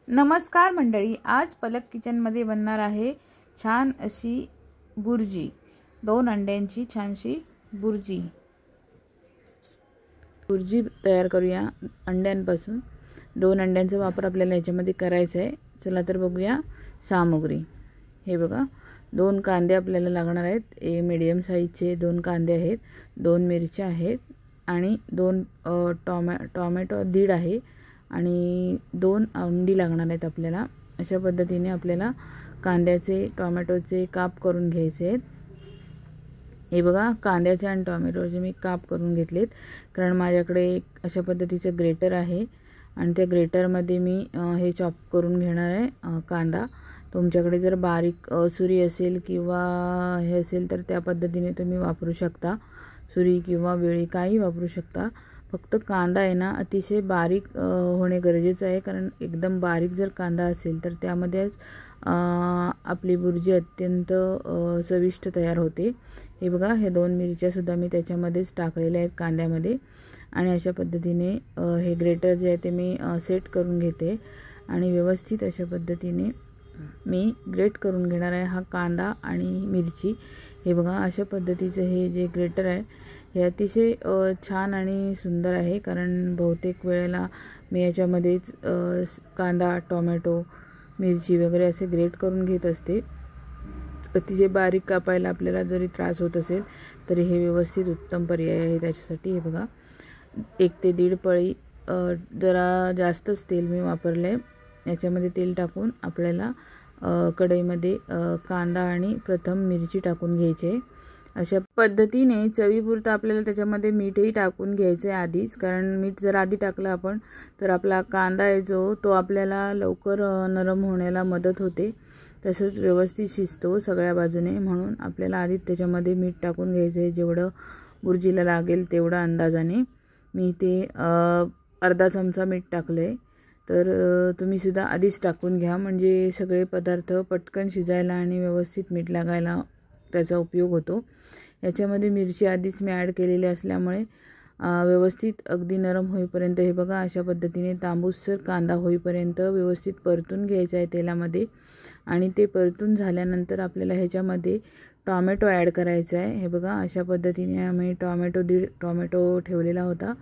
नमस्कार मंडळी, आज पलक किचनमध्ये बनणार आहे छान अशी बुर्जी। 2 अंड्यांची छानशी बुर्जी तयार करूया। अंड्यांपासून 2 अंड्यांचा वापर आपल्याला याच्यामध्ये करायचा आहे। चला तर बघूया सामग्री। हे बघा, 2 कांदे आपल्याला लागणार आहेत। मीडियम साईजचे 2 कांदे आहेत, 2 मिरच्या आहेत आणि 2 टोमॅटो दीड आहे आणि 2 अंडी लागणार आहेत आपल्याला। अशा पद्धतीने आपल्याला कांद्याचे टोमॅटोचे काप करून घ्यायचे आहेत। हे बघा, कांद्याचे आणि टोमॅटोचे मी काप करून घेतलेत, कारण माझ्याकडे अशा पद्धतीचे ग्रेटर आहे आणि त्या ग्रेटरमध्ये मी हे चॉप करून घेणार आहे कांदा। तुमच्याकडे जर बारीक सुरी असेल किंवा हे असेल तर त्या पद्धतीने तुम्ही वापरू शकता। सुरी किंवा वेळी काही वापरू शकता। फक्त कांदा आहे ना अतिशय बारीक होणे गरजेचं आहे, कारण एकदम बारीक जर कांदा असेल तर त्यामध्ये आपली बुर्जी अत्यंत चविष्ट तयार होते। हे बघा, हे 2 मिरच्या सुद्धा मी त्याच्यामध्येच टाकलेल्या आहेत कांद्यामध्ये आणि अशा पद्धतीने हे ग्रेटर जे आहे ते मी सेट करून घेते आणि व्यवस्थित अशा पद्धतीने मी ग्रेट करून घेणार आहे हा कांदा आणि मिरची। हे बघा, अशा पद्धतीचे हे जे ग्रेटर आहे हे अतिशय छान आणि सुंदर आहे, कारण बहुतेक वेळेला मी याच्यामध्येच कांदा टोमॅटो मिरची वगैरे असे ग्रेट करून घेत असते। अतिशय बारीक कापायला आपल्याला जरी त्रास होत असेल तरी हे व्यवस्थित उत्तम पर्याय आहे त्याच्यासाठी। हे बघा, 1 ते 1.5 पळी जरा जास्तच तेल मी वापरले। याच्यामध्ये तेल टाकून आपल्याला कढईमध्ये कांदा आणि प्रथम मिरची टाकून घ्यायची। अशा पद्धतीने चवीपुरतं आपल्याला त्याच्यामध्ये मीठही टाकून घ्यायचं आहे आधीच, कारण मीठ जर आधी टाकलं आपण तर आपला कांदा आहे जो तो आपल्याला लवकर नरम होण्याला मदत होते, तसंच व्यवस्थित शिजतो सगळ्या बाजूने। म्हणून आपल्याला आधी त्याच्यामध्ये मीठ टाकून घ्यायचं आहे, जेवढं बुर्जीला लागेल तेवढं अंदाजाने। मी ते अर्धा चमचा मीठ टाकलं आहे, तर तुम्ही सुद्धा आधीच टाकून घ्या, म्हणजे सगळे पदार्थ पटकन शिजायला आणि व्यवस्थित मीठ लागायला त्याचा उपयोग होतो। याच्यामध्ये मिरची आधीच मी ॲड केलेली असल्यामुळे व्यवस्थित अगदी नरम होईपर्यंत हे बघा अशा पद्धतीने तांबूससर कांदा होईपर्यंत व्यवस्थित परतून घ्यायचा आहे तेलामध्ये। आणि ते परतून झाल्यानंतर आपल्याला ह्याच्यामध्ये टोमॅटो ॲड करायचा आहे। हे बघा, अशा पद्धतीने आम्ही दीड टोमॅटो ठेवलेला होता,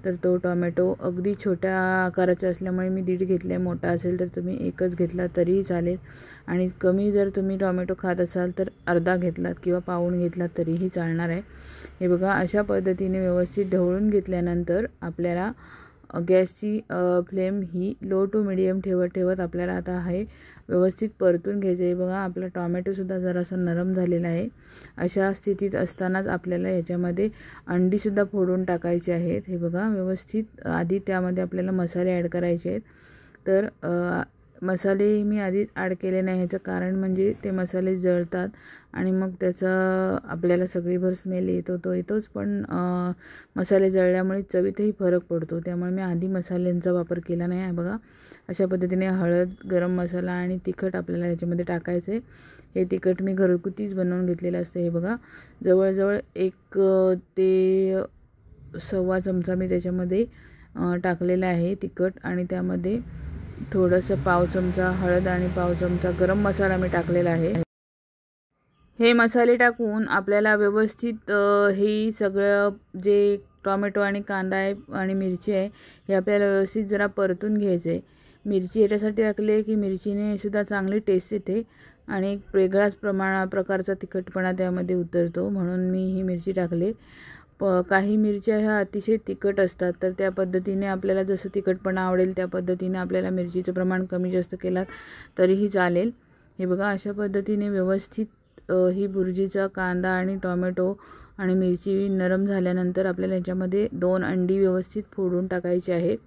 तर तो टोमॅटो अगदी छोट्या आकाराचा असल्यामुळे मी 1.5 घेतला। मोठा असेल तर तुम्ही 1च घेतला तरीही चालेल, आणि कमी जर तुम्ही टोमॅटो खात असाल तर अर्धा घेतलात किंवा पाऊण घेतलात तरीही चालणार आहे। हे बघा, अशा पद्धतीने व्यवस्थित ढवळून घेतल्यानंतर आपल्याला गॅसची फ्लेम ही लो टू मिडियम ठेवत आपल्याला आता हे व्यवस्थित परतून घ्यायचं आहे। बघा, आपला टोमॅटोसुद्धा जरासा नरम झालेला आहे। अशा स्थितीत असतानाच आपल्याला याच्यामध्ये अंडीसुद्धा फोडून टाकायची आहेत। हे बघा, व्यवस्थित आधी त्यामध्ये आपल्याला मसाले ॲड करायचे आहेत। तर मसाले मी आधीच ॲड केले नाही, ह्याचं कारण म्हणजे ते मसाले जळतात आणि मग त्याचा आपल्याला सगळीभर स्मेल येतोच, पण मसाले जळल्यामुळे चवीतही फरक पडतो, त्यामुळे मी आधी मसाल्यांचा वापर केला नाही आहे। बघा, अशा पद्धतीने हळद, गरम मसाला आणि तिखट आपल्याला ह्याच्यामध्ये टाकायचं आहे। हे तिखट मी घरगुतीच बनवून घेतलेलं असतं। हे बघा, जवळजवळ 1 ते 1.25 चमचा मी त्याच्यामध्ये टाकलेला आहे तिखट, आणि त्यामध्ये थोडंसं पाव चमचा हळद आणि पाव चमचा गरम मसाला मी टाकलेला आहे। हे मसाले टाकून आपल्याला व्यवस्थित हे सगळं जे टोमॅटो आणि कांदा आहे आणि मिरची आहे हे आपल्याला व्यवस्थित जरा परतून घ्यायचं आहे। मिरची याच्यासाठी टाकली आहे की मिरचीने सुद्धा चांगली टेस्ट येते आणि एक वेगळाच प्रकारचा तिखटपणा त्यामध्ये उतरतो, म्हणून मी ही मिरची टाकली। काही मिरच्या ह्या अतिशय तिखट असतात, तर त्या पद्धतीने आपल्याला जसं तिखटपणा आवडेल त्या पद्धतीने आपल्याला मिरचीचं प्रमाण कमी जास्त केलात तरीही चालेल। हे बघा, अशा पद्धतीने व्यवस्थित ही बुर्जीचा कांदा आणि टोमॅटो आणि मिरची नरम झाल्यानंतर आपल्याला याच्यामध्ये 2 अंडी व्यवस्थित फोडून टाकायची आहेत।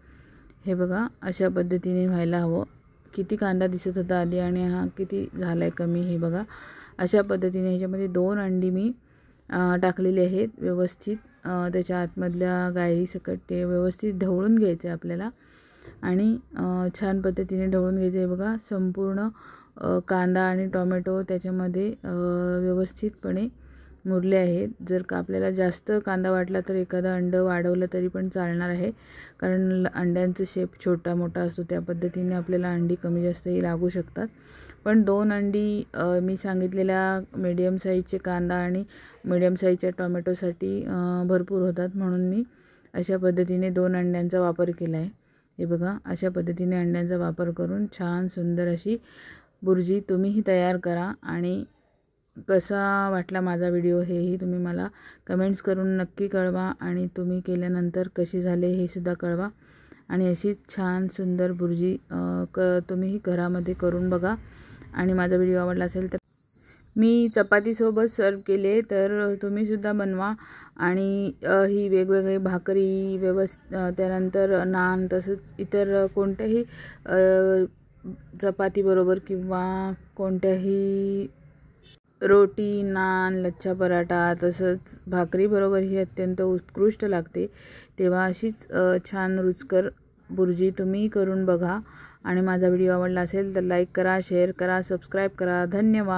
हे बघा, अशा पद्धतीने व्हायला हवं। किती कांदा दिसत होता आधी आणि हा किती झाला आहे कमी, हे बघा। अशा पद्धतीने ह्याच्यामध्ये 2 अंडी मी टाकलेली आहेत। व्यवस्थित त्याच्या आतमधल्या गायरी सकट ते व्यवस्थित ढवळून घ्यायचं आहे आपल्याला आणि छान पद्धतीने ढवळून घ्यायचं आहे। बघा, संपूर्ण कांदा आणि टोमॅटो त्याच्यामध्ये व्यवस्थितपणे मुरले आहेत. जर का आपल्याला जास्त कांदा वाटला तर एखादं अंडं वाढवलं तरी पण चालणार आहे, कारण अंड्यांचा शेप छोटा मोठा असतो. त्या पद्धतीने आपल्याला अंडी कमी जास्तही लागू शकतात. पण 2 अंडी मी सांगितलेल्या मीडियम साईजचे कांदा आणि मीडियम साईजच्या टोमॅटोसाठी भरपूर होतात, म्हणून मी अशा पद्धतीने 2 अंड्यांचा वापर केला आहे. हे बघा, अशा पद्धतीने अंड्यांचा वापर करून छान सुंदर अशी बुर्जी तुम्हीही तयार करा. आणि कसा वाटला माझा व्हिडिओ हेही तुम्ही मला कमेंट्स करून नक्की कळवा. आणि तुम्ही केल्यानंतर कशी झाले हे सुद्धा कळवा. आणि अशीच छान सुंदर बुर्जी तुम्हीही घरामध्ये करून बघा. आणि माझा व्हिडिओ आवडला असेल तर मी चपातीसोबत सर्व केले, तर तुम्हीसुद्धा बनवा. आणि ही वेगवेगळी भाकरी त्यानंतर नान तसंच इतर कोणत्याही चपातीबरोबर किंवा कोणत्याही रोटी, नान, लच्छा पराठा तसंच भाकरीबरोबर ही अत्यंत उत्कृष्ट लागते. तेव्हा अशीच छान रुचकर बुर्जी तुम्ही करून बघा. आणि माझा व्हिडिओ आवडला असेल तर लाईक करा, शेअर करा, सबस्क्राईब करा. धन्यवाद.